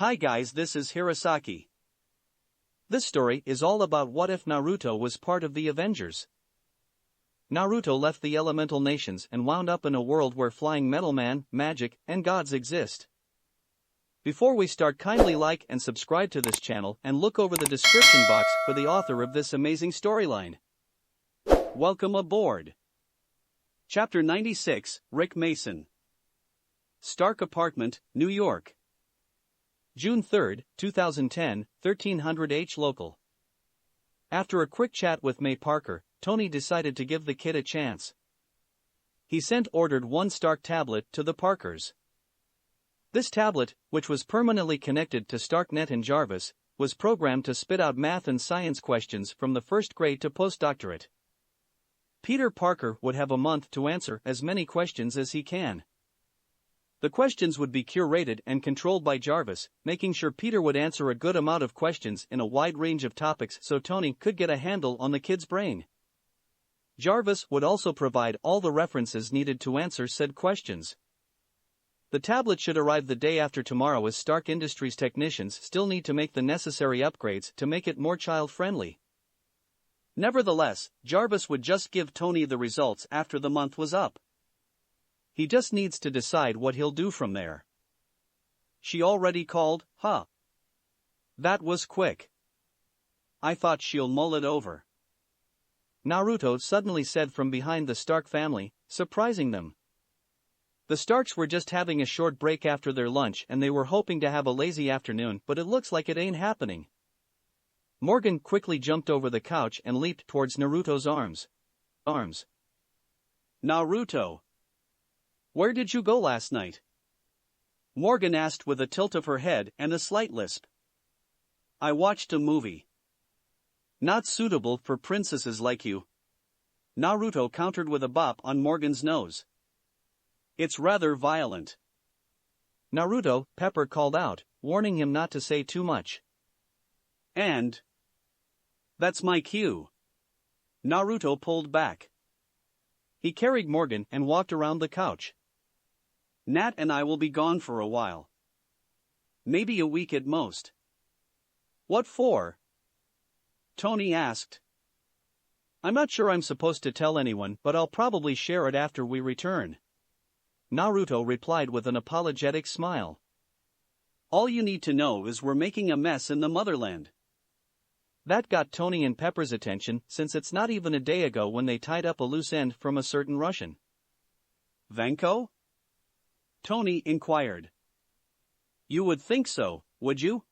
Hi guys, this is Hirosaki. This story is all about what if Naruto was part of the Avengers. Naruto left the elemental nations and wound up in a world where flying metal man, magic, and gods exist. Before we start, kindly like and subscribe to this channel and look over the description box for the author of this amazing storyline. Welcome aboard. Chapter 96, Rick Mason. Stark Apartment, New York. June 3, 2010, 1300 H local. After a quick chat with May Parker, Tony decided to give the kid a chance. He ordered one Stark tablet to the Parkers. This tablet, which was permanently connected to StarkNet and Jarvis, was programmed to spit out math and science questions from the first grade to postdoctorate. Peter Parker would have a month to answer as many questions as he can. The questions would be curated and controlled by Jarvis, making sure Peter would answer a good amount of questions in a wide range of topics so Tony could get a handle on the kid's brain. Jarvis would also provide all the references needed to answer said questions. The tablet should arrive the day after tomorrow, as Stark Industries technicians still need to make the necessary upgrades to make it more child-friendly. Nevertheless, Jarvis would just give Tony the results after the month was up. He just needs to decide what he'll do from there. She already called, huh? That was quick. I thought she'll mull it over. Naruto suddenly said from behind the Stark family, surprising them. The Starks were just having a short break after their lunch and they were hoping to have a lazy afternoon, but it looks like it ain't happening. Morgan quickly jumped over the couch and leaped towards Naruto's arms. Naruto! Where did you go last night? Morgan asked with a tilt of her head and a slight lisp. I watched a movie. Not suitable for princesses like you. Naruto countered with a bop on Morgan's nose. It's rather violent. Naruto, Pepper called out, warning him not to say too much. And that's my cue. Naruto pulled back. He carried Morgan and walked around the couch. Nat and I will be gone for a while. Maybe a week at most. What for? Tony asked. I'm not sure I'm supposed to tell anyone, but I'll probably share it after we return. Naruto replied with an apologetic smile. All you need to know is we're making a mess in the motherland. That got Tony and Pepper's attention, since it's not even a day ago when they tied up a loose end from a certain Russian. Vanko? Tony inquired. You would think so, would you?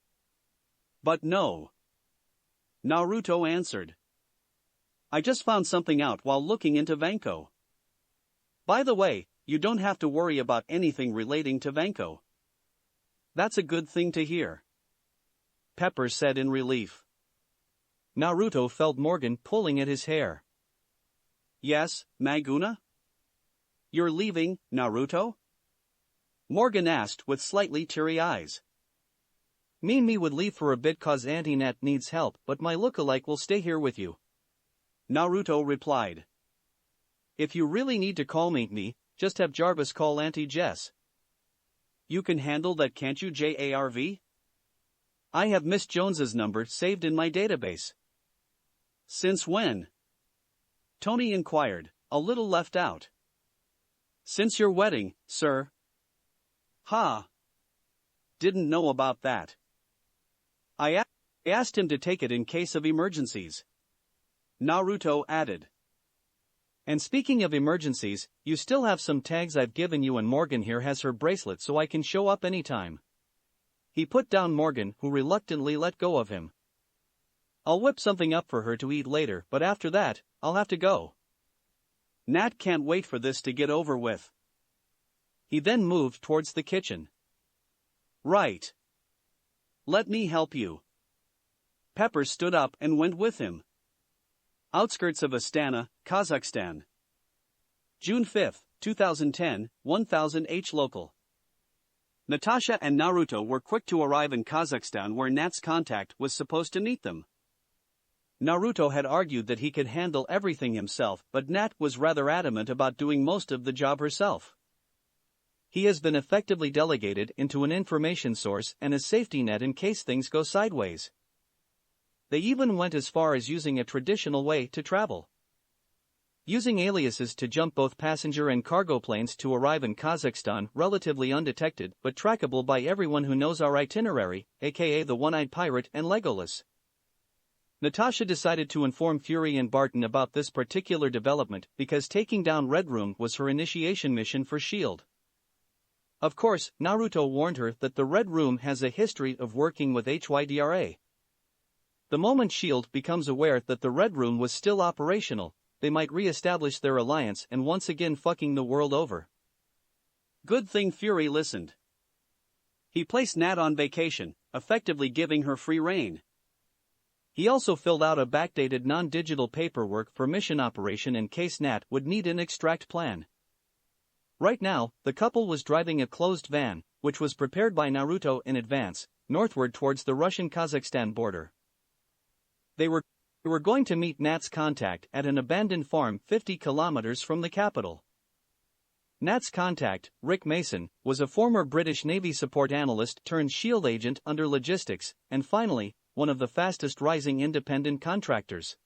But no. Naruto answered. I just found something out while looking into Vanko. By the way, you don't have to worry about anything relating to Vanko. That's a good thing to hear. Pepper said in relief. Naruto felt Morgan pulling at his hair. Yes, Maguna? You're leaving, Naruto? Morgan asked with slightly teary eyes. Me would leave for a bit cause Auntie Nat needs help, but my lookalike will stay here with you. Naruto replied. If you really need to call me, just have Jarvis call Auntie Jess. You can handle that, can't you, Jarv? I have Miss Jones's number saved in my database. Since when? Tony inquired, a little left out. Since your wedding, sir. Didn't know about that. I asked him to take it in case of emergencies. Naruto added. And speaking of emergencies, you still have some tags I've given you, and Morgan here has her bracelet so I can show up anytime. He put down Morgan, who reluctantly let go of him. I'll whip something up for her to eat later, but after that, I'll have to go. Nat can't wait for this to get over with. He then moved towards the kitchen. Right. Let me help you. Pepper stood up and went with him. Outskirts of Astana, Kazakhstan. June 5, 2010, 1000 H local. Natasha and Naruto were quick to arrive in Kazakhstan, where Nat's contact was supposed to meet them. Naruto had argued that he could handle everything himself, but Nat was rather adamant about doing most of the job herself. He has been effectively delegated into an information source and a safety net in case things go sideways. They even went as far as using a traditional way to travel. Using aliases to jump both passenger and cargo planes to arrive in Kazakhstan relatively undetected but trackable by everyone who knows our itinerary, aka the One-Eyed Pirate and Legolas. Natasha decided to inform Fury and Barton about this particular development because taking down Red Room was her initiation mission for S.H.I.E.L.D. Of course, Naruto warned her that the Red Room has a history of working with HYDRA. The moment S.H.I.E.L.D. becomes aware that the Red Room was still operational, they might re-establish their alliance and once again fucking the world over. Good thing Fury listened. He placed Nat on vacation, effectively giving her free rein. He also filled out a backdated non-digital paperwork for mission operation in case Nat would need an extract plan. Right now, the couple was driving a closed van, which was prepared by Naruto in advance, northward towards the Russian-Kazakhstan border. They were going to meet Nat's contact at an abandoned farm 50 kilometers from the capital. Nat's contact, Rick Mason, was a former British Navy support analyst turned S.H.I.E.L.D. agent under logistics, and finally, one of the fastest rising independent contractors.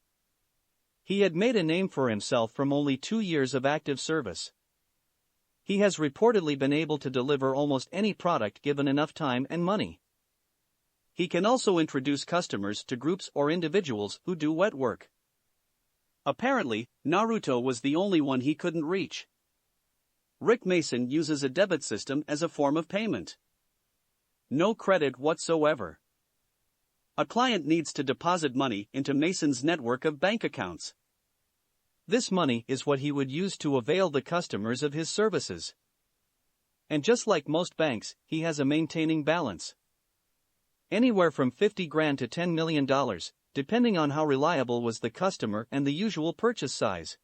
He had made a name for himself from only 2 years of active service. He has reportedly been able to deliver almost any product given enough time and money. He can also introduce customers to groups or individuals who do wet work. Apparently, Naruto was the only one he couldn't reach. Rick Mason uses a debit system as a form of payment. No credit whatsoever. A client needs to deposit money into Mason's network of bank accounts. This money is what he would use to avail the customers of his services. And just like most banks, he has a maintaining balance. Anywhere from 50 grand to $10 million, depending on how reliable was the customer and the usual purchase size.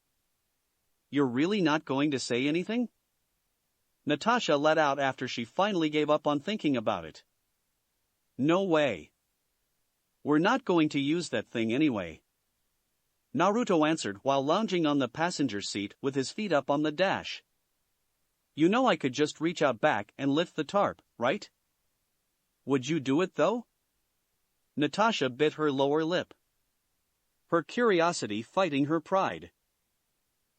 You're really not going to say anything? Natasha let out after she finally gave up on thinking about it. No way. We're not going to use that thing anyway. Naruto answered while lounging on the passenger seat with his feet up on the dash. You know I could just reach out back and lift the tarp, right? Would you do it though? Natasha bit her lower lip. Her curiosity fighting her pride.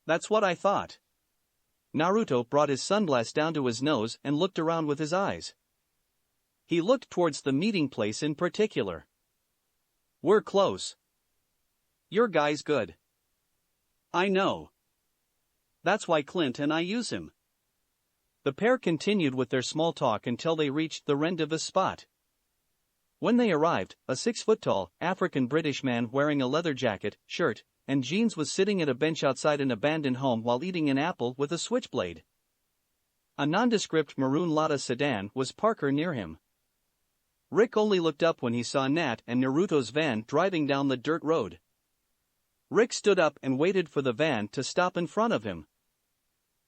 That's what I thought. Naruto brought his sunglass down to his nose and looked around with his eyes. He looked towards the meeting place in particular. We're close. Your guy's good. I know. That's why Clint and I use him. The pair continued with their small talk until they reached the rendezvous spot. When they arrived, a 6-foot-tall, African-British man wearing a leather jacket, shirt, and jeans was sitting at a bench outside an abandoned home while eating an apple with a switchblade. A nondescript maroon Lada sedan was parked near him. Rick only looked up when he saw Nat and Naruto's van driving down the dirt road. Rick stood up and waited for the van to stop in front of him.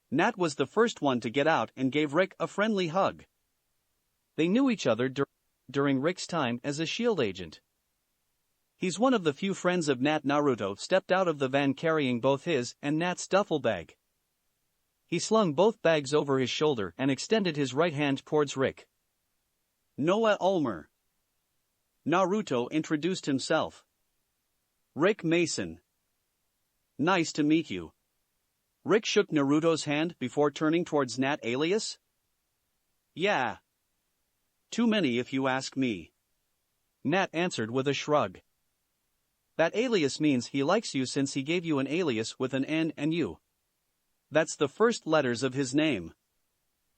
Nat was the first one to get out and gave Rick a friendly hug. They knew each other during Rick's time as a S.H.I.E.L.D. agent. He's one of the few friends of Nat. Naruto stepped out of the van carrying both his and Nat's duffel bag. He slung both bags over his shoulder and extended his right hand towards Rick. Noah Ulmer. Naruto introduced himself. Rick Mason. Nice to meet you. Rick shook Naruto's hand before turning towards Nat. Alias? Yeah. Too many if you ask me. Nat answered with a shrug. That alias means he likes you since he gave you an alias with an N and U. That's the first letters of his name.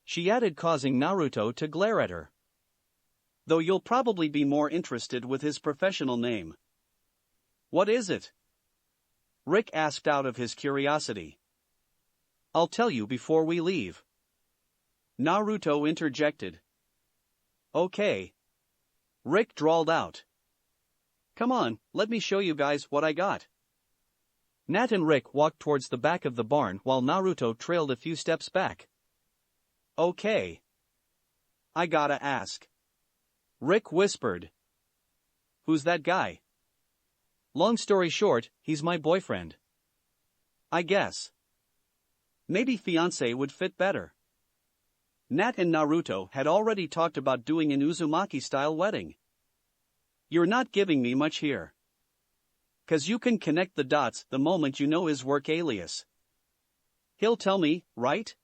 She added, causing Naruto to glare at her. Though you'll probably be more interested with his professional name. What is it? Rick asked out of his curiosity. I'll tell you before we leave. Naruto interjected. Okay. Rick drawled out. Come on, let me show you guys what I got. Nat and Rick walked towards the back of the barn while Naruto trailed a few steps back. Okay. I gotta ask. Rick whispered. Who's that guy? Long story short, he's my boyfriend. I guess. Maybe fiancé would fit better. Nat and Naruto had already talked about doing an Uzumaki-style wedding. You're not giving me much here. 'Cause you can connect the dots the moment you know his work alias. He'll tell me, right?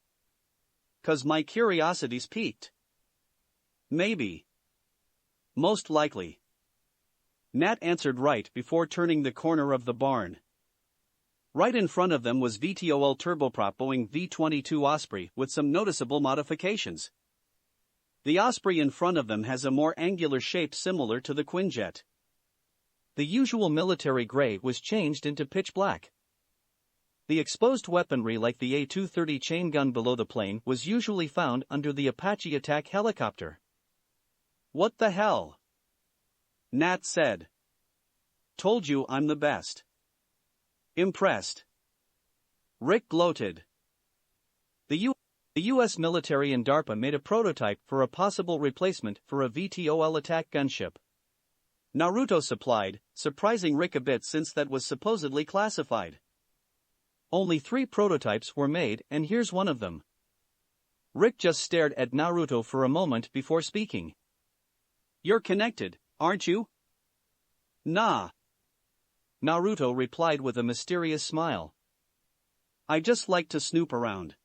'Cause my curiosity's piqued. Maybe. Most likely. Nat answered right before turning the corner of the barn. Right in front of them was VTOL turboprop Boeing V-22 Osprey with some noticeable modifications. The Osprey in front of them has a more angular shape similar to the Quinjet. The usual military gray was changed into pitch black. The exposed weaponry like the A-230 chain gun below the plane was usually found under the Apache attack helicopter. What the hell? Nat said. Told you I'm the best. Impressed. Rick gloated. The U.S. military and DARPA made a prototype for a possible replacement for a VTOL attack gunship. Naruto supplied, surprising Rick a bit since that was supposedly classified. Only 3 prototypes were made, and here's one of them. Rick just stared at Naruto for a moment before speaking. You're connected, aren't you? Nah. Naruto replied with a mysterious smile. I just like to snoop around.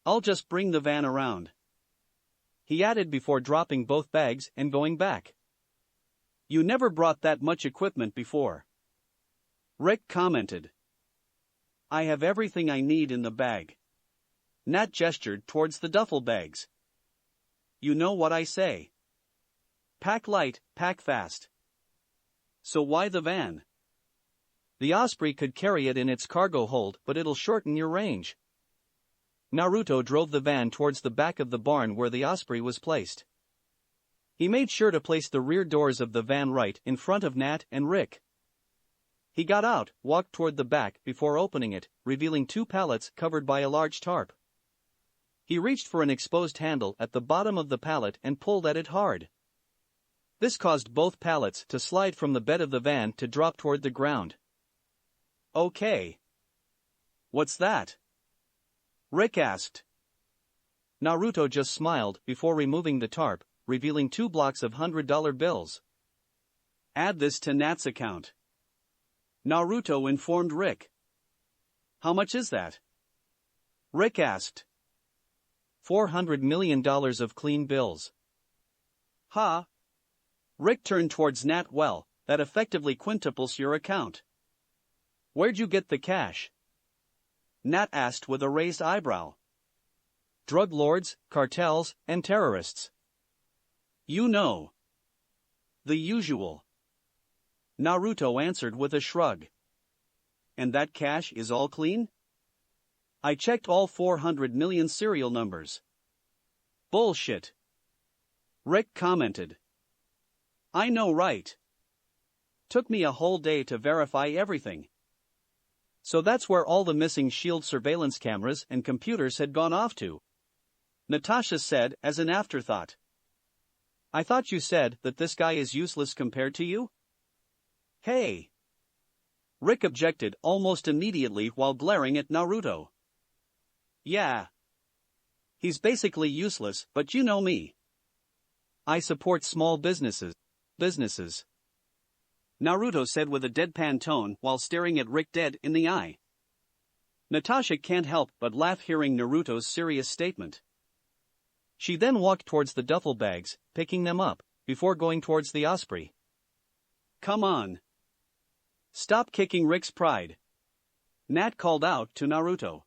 I'll just bring the van around. He added before dropping both bags and going back. You never brought that much equipment before. Rick commented. I have everything I need in the bag. Nat gestured towards the duffel bags. You know what I say. Pack light, pack fast. So why the van? The Osprey could carry it in its cargo hold, but it'll shorten your range. Naruto drove the van towards the back of the barn where the Osprey was placed. He made sure to place the rear doors of the van right in front of Nat and Rick. He got out, walked toward the back before opening it, revealing 2 pallets covered by a large tarp. He reached for an exposed handle at the bottom of the pallet and pulled at it hard. This caused both pallets to slide from the bed of the van to drop toward the ground. Okay. What's that? Rick asked. Naruto just smiled before removing the tarp, revealing 2 blocks of $100 bills. Add this to Nat's account. Naruto informed Rick. How much is that? Rick asked. $400 million of clean bills. Ha! Rick turned towards Nat. Well, that effectively quintuples your account. Where'd you get the cash? Nat asked with a raised eyebrow. Drug lords, cartels, and terrorists. You know. The usual. Naruto answered with a shrug. And that cash is all clean? I checked all 400 million serial numbers. Bullshit. Rick commented. I know, right? Took me a whole day to verify everything. So that's where all the missing SHIELD surveillance cameras and computers had gone off to. Natasha said as an afterthought. I thought you said that this guy is useless compared to you? Hey! Rick objected almost immediately while glaring at Naruto. Yeah. He's basically useless, but you know me. I support small businesses. Naruto said with a deadpan tone while staring at Rick dead in the eye. Natasha can't help but laugh hearing Naruto's serious statement. She then walked towards the duffel bags, picking them up, before going towards the Osprey. Come on. Stop kicking Rick's pride. Nat called out to Naruto.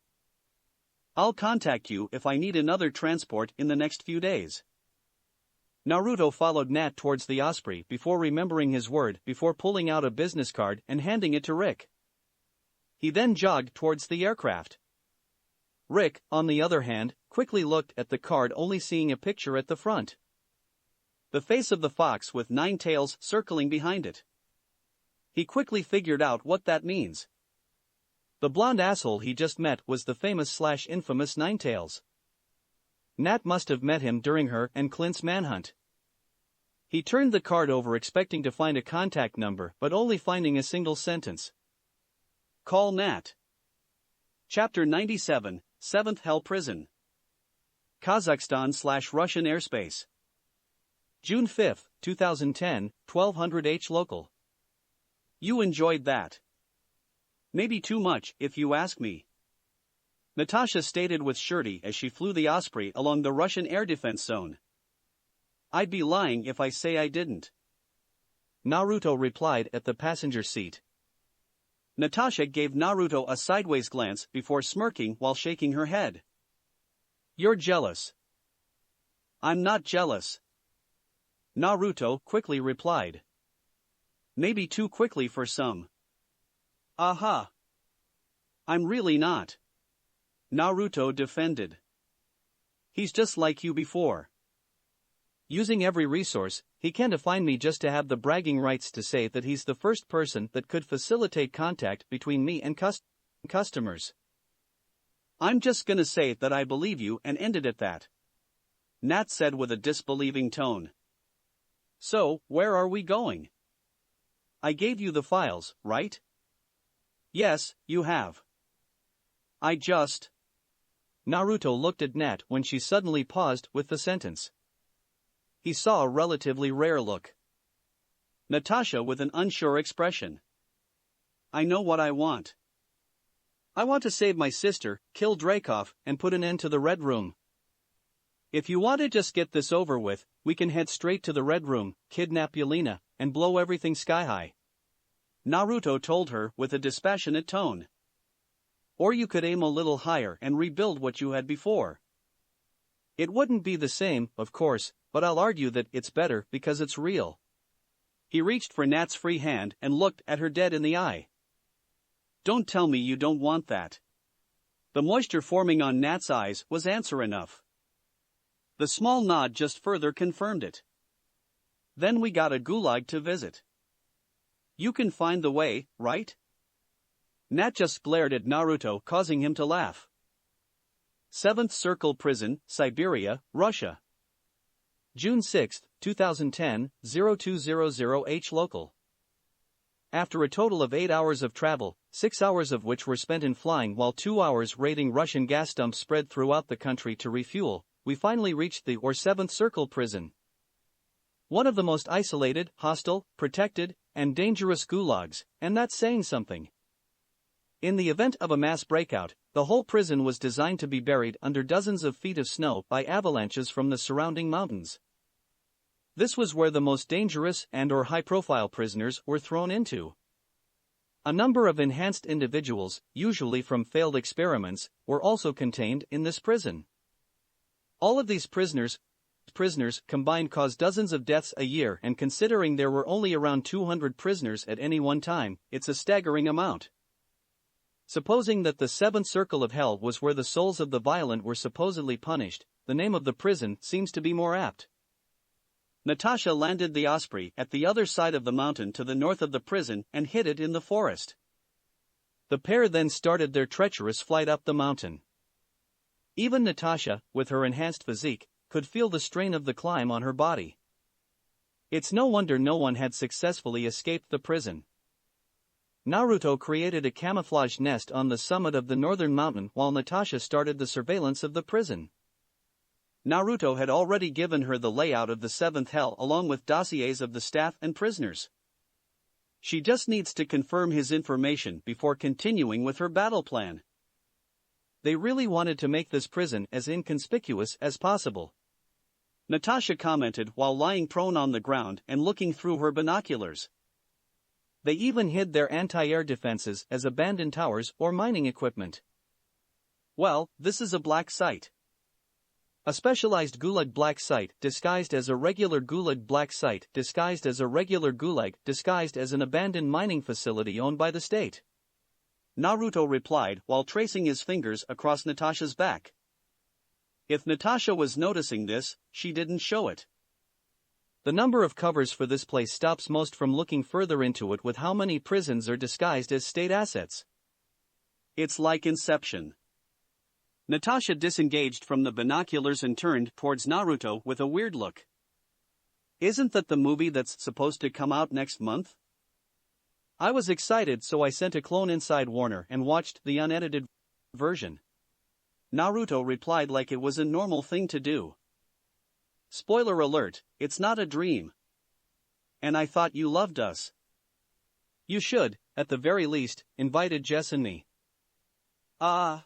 I'll contact you if I need another transport in the next few days. Naruto followed Nat towards the Osprey before remembering his word before pulling out a business card and handing it to Rick. He then jogged towards the aircraft. Rick, on the other hand, quickly looked at the card, only seeing a picture at the front. The face of the fox with 9 tails circling behind it. He quickly figured out what that means. The blonde asshole he just met was the famous/infamous Ninetails. Nat must have met him during her and Clint's manhunt. He turned the card over expecting to find a contact number but only finding a single sentence. Call Nat. Chapter 97, 7th Hell Prison. Kazakhstan/Russian airspace. June 5, 2010, 1200 H local. You enjoyed that. Maybe too much, if you ask me. Natasha stated with surety as she flew the Osprey along the Russian air defense zone. I'd be lying if I say I didn't. Naruto replied at the passenger seat. Natasha gave Naruto a sideways glance before smirking while shaking her head. You're jealous. I'm not jealous. Naruto quickly replied. Maybe too quickly for some. Aha. I'm really not. Naruto defended. He's just like you before. Using every resource, he can define me just to have the bragging rights to say that he's the first person that could facilitate contact between me and customers. I'm just gonna say that I believe you and end it at that. Nat said with a disbelieving tone. So, where are we going? I gave you the files, right? Yes, you have. Naruto looked at Nat when she suddenly paused with the sentence. He saw a relatively rare look. Natasha with an unsure expression. I know what I want. I want to save my sister, kill Dreykov, and put an end to the Red Room. If you want to just get this over with, we can head straight to the Red Room, kidnap Yelena, and blow everything sky high. Naruto told her with a dispassionate tone. Or you could aim a little higher and rebuild what you had before. It wouldn't be the same, of course, but I'll argue that it's better because it's real. He reached for Nat's free hand and looked at her dead in the eye. Don't tell me you don't want that. The moisture forming on Nat's eyes was answer enough. The small nod just further confirmed it. Then we got a gulag to visit. You can find the way, right? Nat just glared at Naruto, causing him to laugh. 7th Circle Prison, Siberia, Russia. June 6, 2010, 0200 H local. After a total of 8 hours of travel, 6 hours of which were spent in flying while 2 hours raiding Russian gas dumps spread throughout the country to refuel, we finally reached the 7th Circle Prison. One of the most isolated, hostile, protected, and dangerous gulags, and that's saying something. In the event of a mass breakout, the whole prison was designed to be buried under dozens of feet of snow by avalanches from the surrounding mountains. This was where the most dangerous and/or high-profile prisoners were thrown into. A number of enhanced individuals, usually from failed experiments, were also contained in this prison. All of these prisoners combined caused dozens of deaths a year, and considering there were only around 200 prisoners at any one time, it's a staggering amount. Supposing that the 7th Circle of Hell was where the souls of the violent were supposedly punished, the name of the prison seems to be more apt. Natasha landed the Osprey at the other side of the mountain to the north of the prison and hid it in the forest. The pair then started their treacherous flight up the mountain. Even Natasha, with her enhanced physique, could feel the strain of the climb on her body. It's no wonder no one had successfully escaped the prison. Naruto created a camouflage nest on the summit of the northern mountain while Natasha started the surveillance of the prison. Naruto had already given her the layout of the 7th Hell along with dossiers of the staff and prisoners. She just needs to confirm his information before continuing with her battle plan. They really wanted to make this prison as inconspicuous as possible. Natasha commented while lying prone on the ground and looking through her binoculars. They even hid their anti-air defenses as abandoned towers or mining equipment. Well, this is a black site. A specialized gulag black site disguised as a regular gulag black site disguised as a regular gulag disguised as an abandoned mining facility owned by the state. Naruto replied while tracing his fingers across Natasha's back. If Natasha was noticing this, she didn't show it. The number of covers for this place stops most from looking further into it with how many prisons are disguised as state assets. It's like Inception. Natasha disengaged from the binoculars and turned towards Naruto with a weird look. Isn't that the movie that's supposed to come out next month? I was excited, so I sent a clone inside Warner and watched the unedited version. Naruto replied like it was a normal thing to do. Spoiler alert, it's not a dream. And I thought you loved us. You should, at the very least, invited Jess and me. Naruto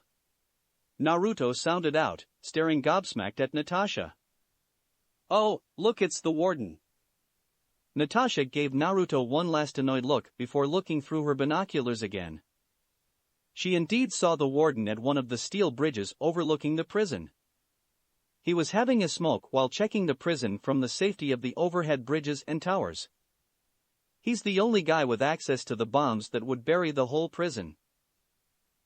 sounded out, staring gobsmacked at Natasha. Oh, look, it's the warden. Natasha gave Naruto one last annoyed look before looking through her binoculars again. She indeed saw the warden at one of the steel bridges overlooking the prison. He was having a smoke while checking the prison from the safety of the overhead bridges and towers. He's the only guy with access to the bombs that would bury the whole prison.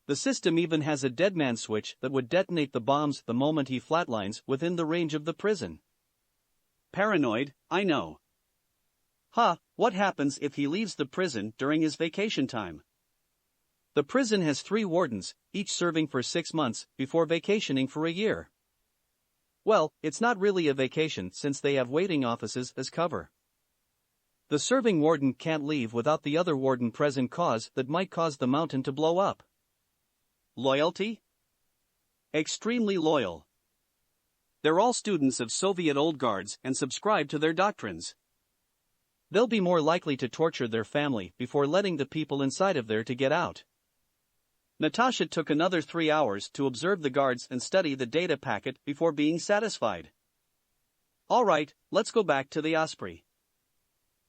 The system even has a deadman switch that would detonate the bombs the moment he flatlines within the range of the prison. Paranoid, I know. What happens if he leaves the prison during his vacation time? The prison has 3 wardens, each serving for 6 months, before vacationing for a year. Well, it's not really a vacation since they have waiting offices as cover. The serving warden can't leave without the other warden present cause that might cause the mountain to blow up. Loyalty? Extremely loyal. They're all students of Soviet old guards and subscribe to their doctrines. They'll be more likely to torture their family before letting the people inside of there to get out. Natasha took another 3 hours to observe the guards and study the data packet before being satisfied. All right, let's go back to the Osprey.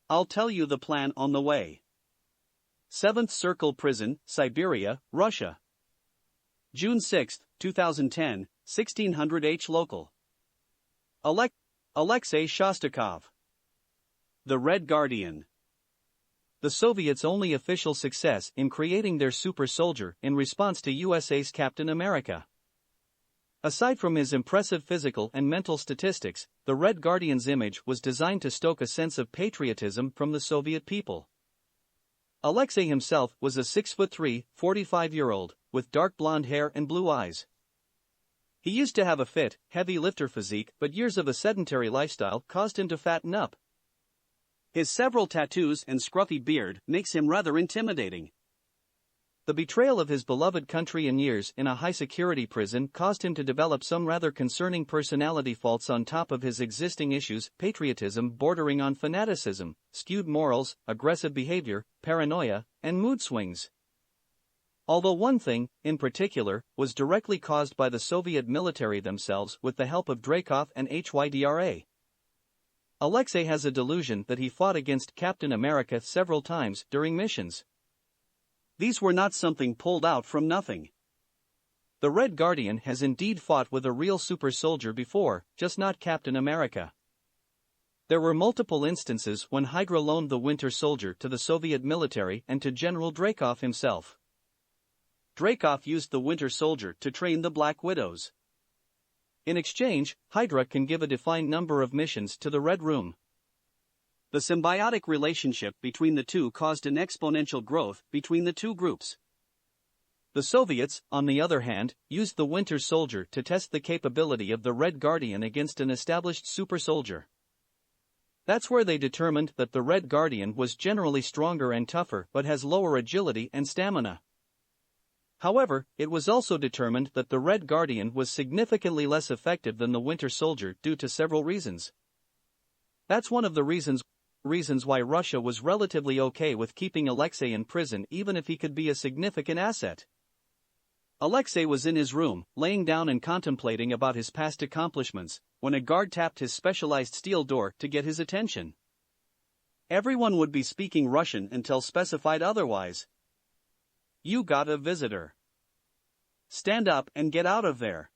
I'll tell you the plan on the way. 7th Circle Prison, Siberia, Russia. June 6, 2010, 1600 H local. Alexei Shostakov. The Red Guardian. The Soviets' only official success in creating their super soldier in response to USA's Captain America. Aside from his impressive physical and mental statistics, the Red Guardian's image was designed to stoke a sense of patriotism from the Soviet people. Alexei himself was a 6'3", 45-year-old, with dark blonde hair and blue eyes. He used to have a fit, heavy lifter physique, but years of a sedentary lifestyle caused him to fatten up. His several tattoos and scruffy beard makes him rather intimidating. The betrayal of his beloved country and years in a high-security prison caused him to develop some rather concerning personality faults on top of his existing issues: patriotism bordering on fanaticism, skewed morals, aggressive behavior, paranoia, and mood swings. Although one thing, in particular, was directly caused by the Soviet military themselves with the help of Dreykov and HYDRA. Alexei has a delusion that he fought against Captain America several times during missions. These were not something pulled out from nothing. The Red Guardian has indeed fought with a real super soldier before, just not Captain America. There were multiple instances when Hydra loaned the Winter Soldier to the Soviet military and to General Dreykov himself. Dreykov used the Winter Soldier to train the Black Widows. In exchange, Hydra can give a defined number of missions to the Red Room. The symbiotic relationship between the two caused an exponential growth between the two groups. The Soviets, on the other hand, used the Winter Soldier to test the capability of the Red Guardian against an established super soldier. That's where they determined that the Red Guardian was generally stronger and tougher but has lower agility and stamina. However, it was also determined that the Red Guardian was significantly less effective than the Winter Soldier due to several reasons. That's one of the reasons why Russia was relatively okay with keeping Alexei in prison even if he could be a significant asset. Alexei was in his room, laying down and contemplating about his past accomplishments, when a guard tapped his specialized steel door to get his attention. Everyone would be speaking Russian until specified otherwise. You got a visitor. Stand up and get out of there.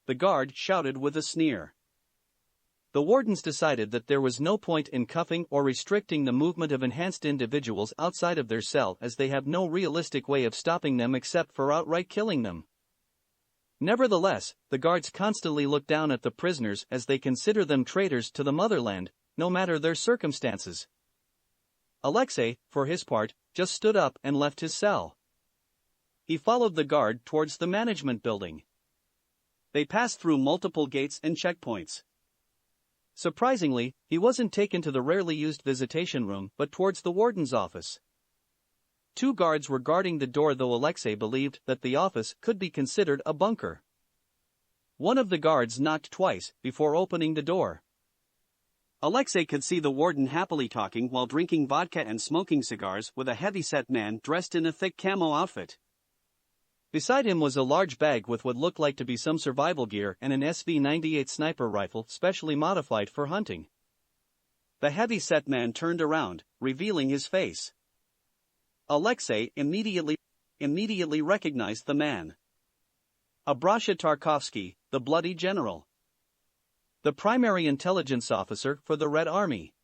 The guard shouted with a sneer. The wardens decided that there was no point in cuffing or restricting the movement of enhanced individuals outside of their cell as they have no realistic way of stopping them except for outright killing them. Nevertheless, the guards constantly look down at the prisoners as they consider them traitors to the motherland, no matter their circumstances. Alexei, for his part, just stood up and left his cell. He followed the guard towards the management building. They passed through multiple gates and checkpoints. Surprisingly, he wasn't taken to the rarely used visitation room but towards the warden's office. 2 guards were guarding the door, though Alexei believed that the office could be considered a bunker. One of the guards knocked twice before opening the door. Alexei could see the warden happily talking while drinking vodka and smoking cigars with a heavy-set man dressed in a thick camo outfit. Beside him was a large bag with what looked like to be some survival gear and an SV-98 sniper rifle specially modified for hunting. The heavy-set man turned around, revealing his face. Alexei immediately recognized the man. Abrasha Tarkovsky, the bloody general. The primary intelligence officer for the Red Army.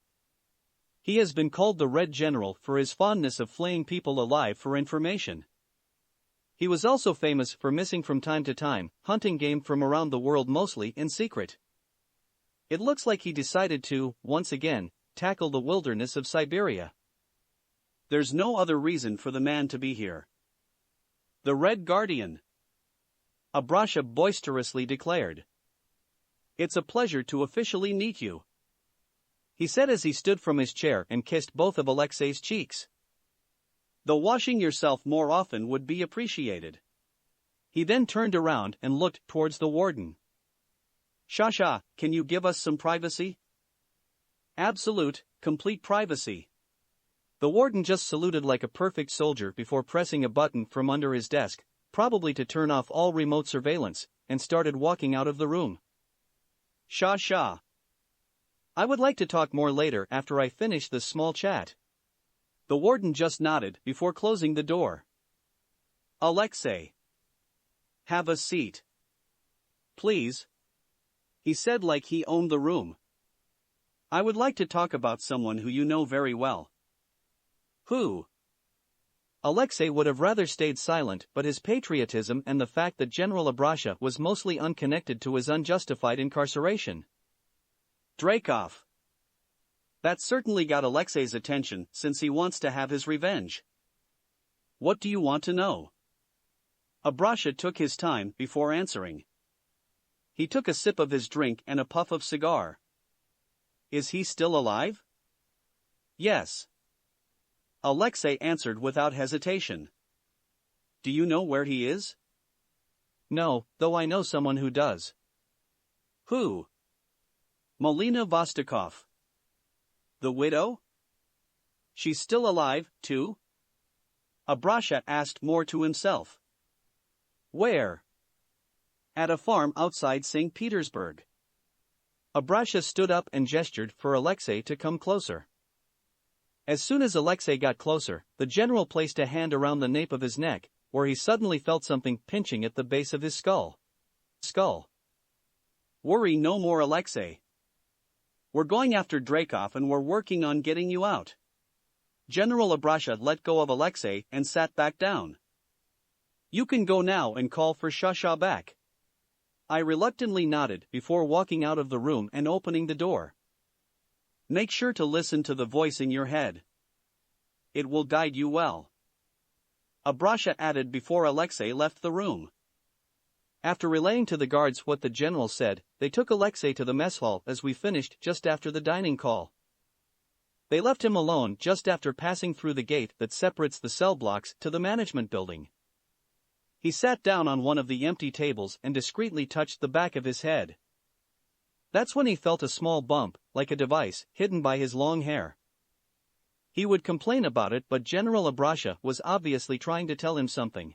He has been called the Red General for his fondness of flaying people alive for information. He was also famous for missing from time to time, hunting game from around the world mostly in secret. It looks like he decided to, once again, tackle the wilderness of Siberia. There's no other reason for the man to be here. The Red Guardian. Abrasha boisterously declared. It's a pleasure to officially meet you, he said as he stood from his chair and kissed both of Alexei's cheeks. Though washing yourself more often would be appreciated. He then turned around and looked towards the warden. Shasha, can you give us some privacy? Absolute, complete privacy. The warden just saluted like a perfect soldier before pressing a button from under his desk, probably to turn off all remote surveillance, and started walking out of the room. Shasha. I would like to talk more later after I finish this small chat. The warden just nodded before closing the door. Alexei. Have a seat. Please. He said like he owned the room. I would like to talk about someone who you know very well. Who? Alexei would have rather stayed silent, but his patriotism and the fact that General Abrasha was mostly unconnected to his unjustified incarceration. Dreykov. That certainly got Alexei's attention since he wants to have his revenge. What do you want to know? Abrasha took his time before answering. He took a sip of his drink and a puff of cigar. Is he still alive? Yes. Alexei answered without hesitation. Do you know where he is? No, though I know someone who does. Who? Molina Vostokov. The widow? She's still alive, too? Abrasha asked more to himself. Where? At a farm outside St. Petersburg. Abrasha stood up and gestured for Alexei to come closer. As soon as Alexei got closer, the general placed a hand around the nape of his neck, where he suddenly felt something pinching at the base of his skull. Worry no more, Alexei. We're going after Dreykov and we're working on getting you out. General Abrasha let go of Alexei and sat back down. You can go now and call for Shasha back. I reluctantly nodded before walking out of the room and opening the door. Make sure to listen to the voice in your head. It will guide you well. Abrasha added before Alexei left the room. After relaying to the guards what the general said, they took Alexei to the mess hall as we finished just after the dining call. They left him alone just after passing through the gate that separates the cell blocks to the management building. He sat down on one of the empty tables and discreetly touched the back of his head. That's when he felt a small bump, like a device, hidden by his long hair. He would complain about it, but General Abrasha was obviously trying to tell him something.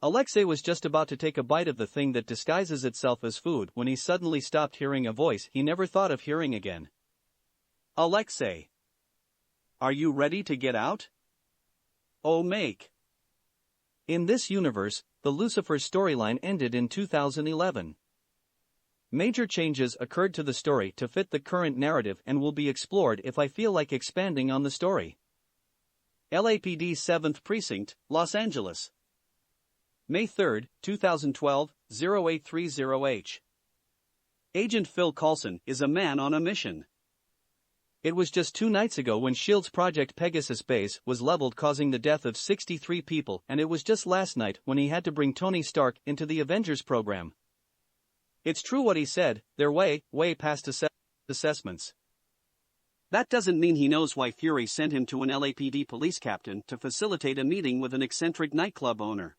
Alexei was just about to take a bite of the thing that disguises itself as food when he suddenly stopped hearing a voice he never thought of hearing again. Alexei. Are you ready to get out? Oh, make. In this universe, the Lucifer storyline ended in 2011. Major changes occurred to the story to fit the current narrative and will be explored if I feel like expanding on the story. LAPD 7th Precinct, Los Angeles. May 3, 2012, 0830H. Agent Phil Coulson is a man on a mission. It was just 2 nights ago when S.H.I.E.L.D.'s Project Pegasus base was leveled, causing the death of 63 people, and it was just last night when he had to bring Tony Stark into the Avengers program. It's true what he said, they're way past assessments. That doesn't mean he knows why Fury sent him to an LAPD police captain to facilitate a meeting with an eccentric nightclub owner.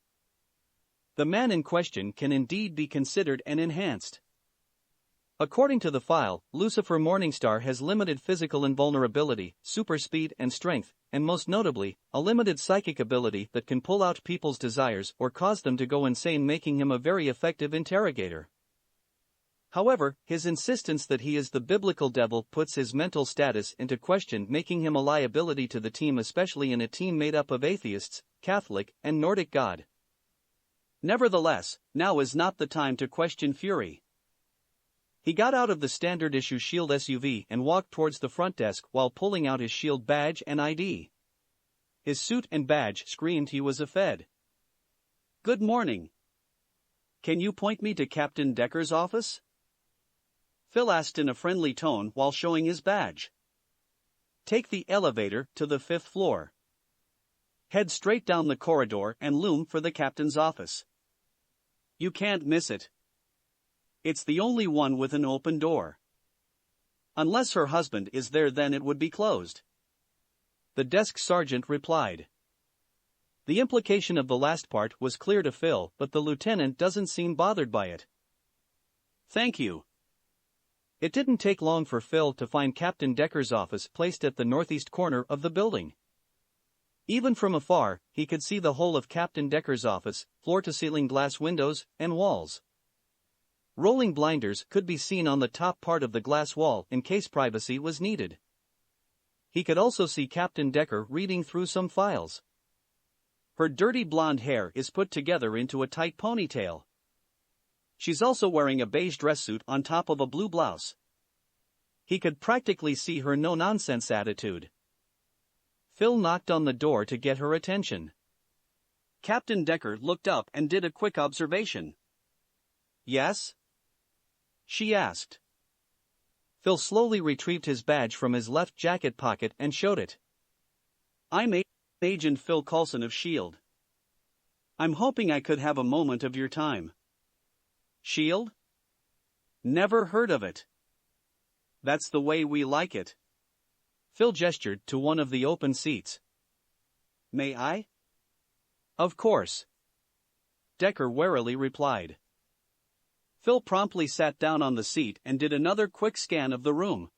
The man in question can indeed be considered an enhanced. According to the file, Lucifer Morningstar has limited physical invulnerability, super speed and strength, and most notably, a limited psychic ability that can pull out people's desires or cause them to go insane, making him a very effective interrogator. However, his insistence that he is the biblical devil puts his mental status into question, making him a liability to the team, especially in a team made up of atheists, Catholic, and Nordic God. Nevertheless, now is not the time to question Fury. He got out of the standard issue SHIELD SUV and walked towards the front desk while pulling out his SHIELD badge and ID. His suit and badge screamed he was a Fed. "Good morning. Can you point me to Captain Decker's office?" Phil asked in a friendly tone while showing his badge. "Take the elevator to the 5th floor. Head straight down the corridor and loom for the captain's office. You can't miss it. It's the only one with an open door. Unless her husband is there, then it would be closed." The desk sergeant replied. The implication of the last part was clear to Phil, but the lieutenant doesn't seem bothered by it. "Thank you." It didn't take long for Phil to find Captain Decker's office placed at the northeast corner of the building. Even from afar, he could see the whole of Captain Decker's office, floor-to-ceiling glass windows and walls. Rolling blinders could be seen on the top part of the glass wall in case privacy was needed. He could also see Captain Decker reading through some files. Her dirty blonde hair is put together into a tight ponytail. She's also wearing a beige dress suit on top of a blue blouse. He could practically see her no-nonsense attitude. Phil knocked on the door to get her attention. Captain Decker looked up and did a quick observation. "Yes?" she asked. Phil slowly retrieved his badge from his left jacket pocket and showed it. "I'm Agent Phil Coulson of S.H.I.E.L.D. I'm hoping I could have a moment of your time." "S.H.I.E.L.D.? Never heard of it." "That's the way we like it." Phil gestured to one of the open seats. "May I?" "Of course," Decker warily replied. Phil promptly sat down on the seat and did another quick scan of the room.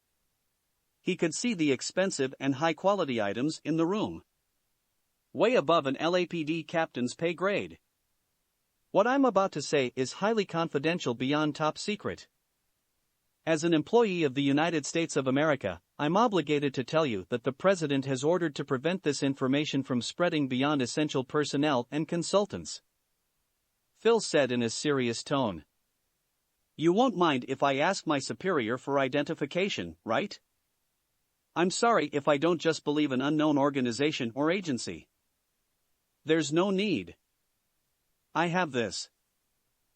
He could see the expensive and high-quality items in the room. Way above an LAPD captain's pay grade. What I'm about to say is highly confidential, beyond top secret. As an employee of the United States of America, I'm obligated to tell you that the President has ordered to prevent this information from spreading beyond essential personnel and consultants," Phil said in a serious tone. "You won't mind if I ask my superior for identification, right? I'm sorry if I don't just believe an unknown organization or agency." "There's no need. I have this."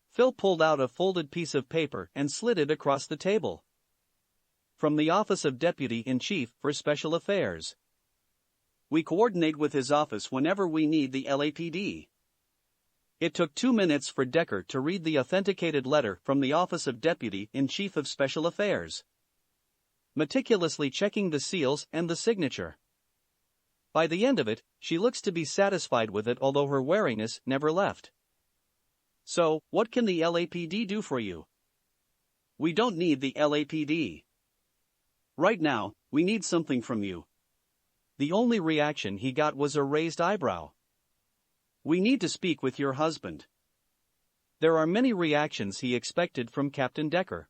Phil pulled out a folded piece of paper and slid it across the table. "From the Office of Deputy in Chief for Special Affairs. We coordinate with his office whenever we need the LAPD." It took 2 minutes for Decker to read the authenticated letter from the Office of Deputy in Chief of Special Affairs, meticulously checking the seals and the signature. By the end of it, she looks to be satisfied with it, although her wariness never left. "So, what can the LAPD do for you?" "We don't need the LAPD. Right now, we need something from you." The only reaction he got was a raised eyebrow. "We need to speak with your husband." There are many reactions he expected from Captain Decker.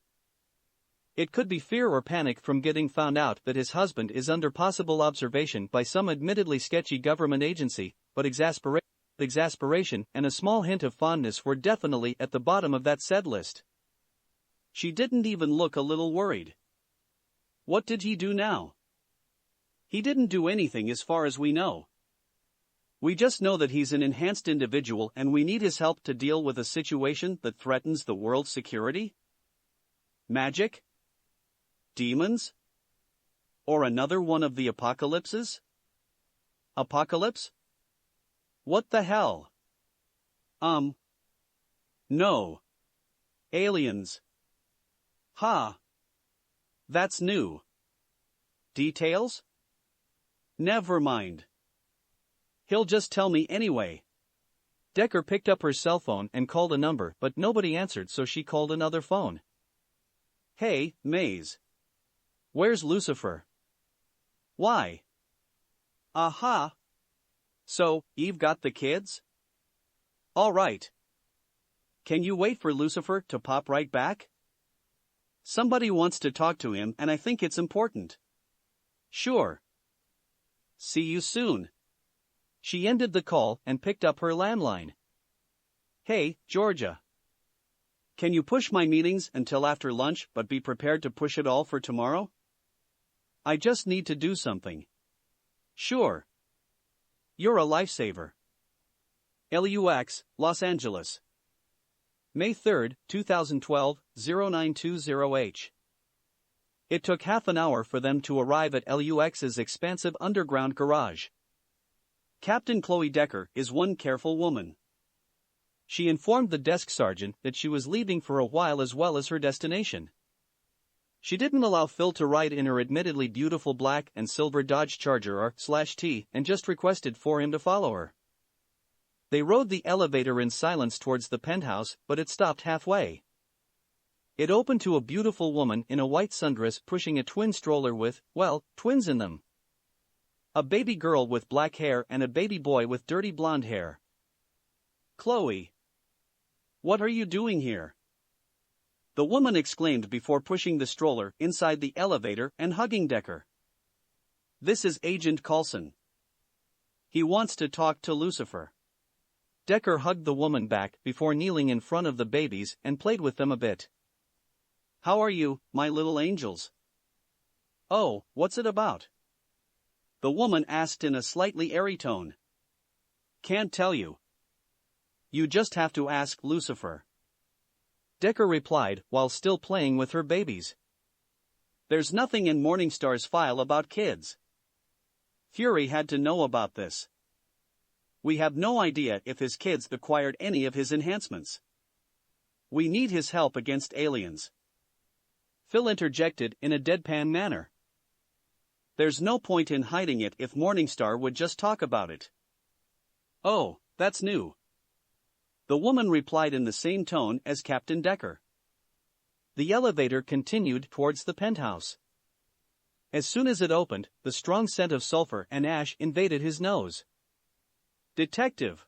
It could be fear or panic from getting found out that his husband is under possible observation by some admittedly sketchy government agency, but exasperation and a small hint of fondness were definitely at the bottom of that said list. She didn't even look a little worried. What did he do now? He didn't do anything as far as we know. We just know that he's an enhanced individual and we need his help to deal with a situation that threatens the world's security? Magic? Demons? Or another one of the apocalypses? Apocalypse? What the hell? No. Aliens. Ha. That's new. Details? Never mind. He'll just tell me anyway. Decker picked up her cell phone and called a number, but nobody answered, so she called another phone. Hey, Maze. Where's Lucifer? Why? Aha. So, you've got the kids? All right. Can you wait for Lucifer to pop right back? Somebody wants to talk to him and I think it's important. Sure. See you soon. She ended the call and picked up her landline. Hey, Georgia. Can you push my meetings until after lunch but be prepared to push it all for tomorrow? I just need to do something. Sure. You're a lifesaver. LUX, Los Angeles. May 3, 2012, 0920H. It took half an hour for them to arrive at LUX's expansive underground garage. Captain Chloe Decker is one careful woman. She informed the desk sergeant that she was leaving for a while as well as her destination. She didn't allow Phil to ride in her admittedly beautiful black and silver Dodge Charger R/T and just requested for him to follow her. They rode the elevator in silence towards the penthouse, but it stopped halfway. It opened to a beautiful woman in a white sundress pushing a twin stroller with, well, twins in them. A baby girl with black hair and a baby boy with dirty blonde hair. Chloe. What are you doing here? The woman exclaimed before pushing the stroller inside the elevator and hugging Decker. This is Agent Coulson. He wants to talk to Lucifer. Decker hugged the woman back before kneeling in front of the babies and played with them a bit. How are you, my little angels? Oh, what's it about? The woman asked in a slightly airy tone. Can't tell you. You just have to ask Lucifer. Decker replied while still playing with her babies. There's nothing in Morningstar's file about kids. Fury had to know about this. We have no idea if his kids acquired any of his enhancements. We need his help against aliens. Phil interjected in a deadpan manner. There's no point in hiding it if Morningstar would just talk about it. Oh, that's new. The woman replied in the same tone as Captain Decker. The elevator continued towards the penthouse. As soon as it opened, the strong scent of sulfur and ash invaded his nose. Detective.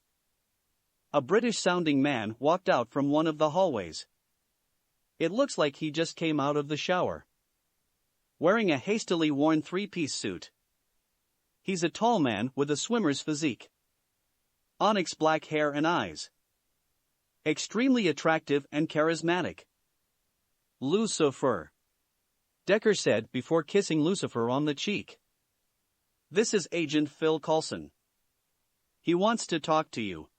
A British-sounding man walked out from one of the hallways. It looks like he just came out of the shower. Wearing a hastily worn three-piece suit. He's a tall man with a swimmer's physique. Onyx black hair and eyes. Extremely attractive and charismatic. Lucifer. Decker said before kissing Lucifer on the cheek. This is Agent Phil Coulson. He wants to talk to you.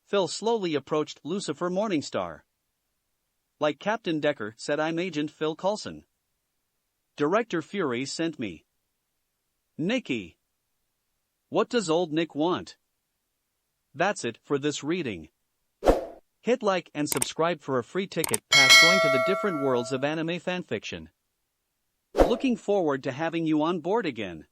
Phil slowly approached Lucifer Morningstar. Like Captain Decker said, I'm Agent Phil Coulson. Director Fury sent me. Nicky. What does old Nick want? That's it for this reading. Hit like and subscribe for a free ticket pass going to the different worlds of anime fanfiction. Looking forward to having you on board again.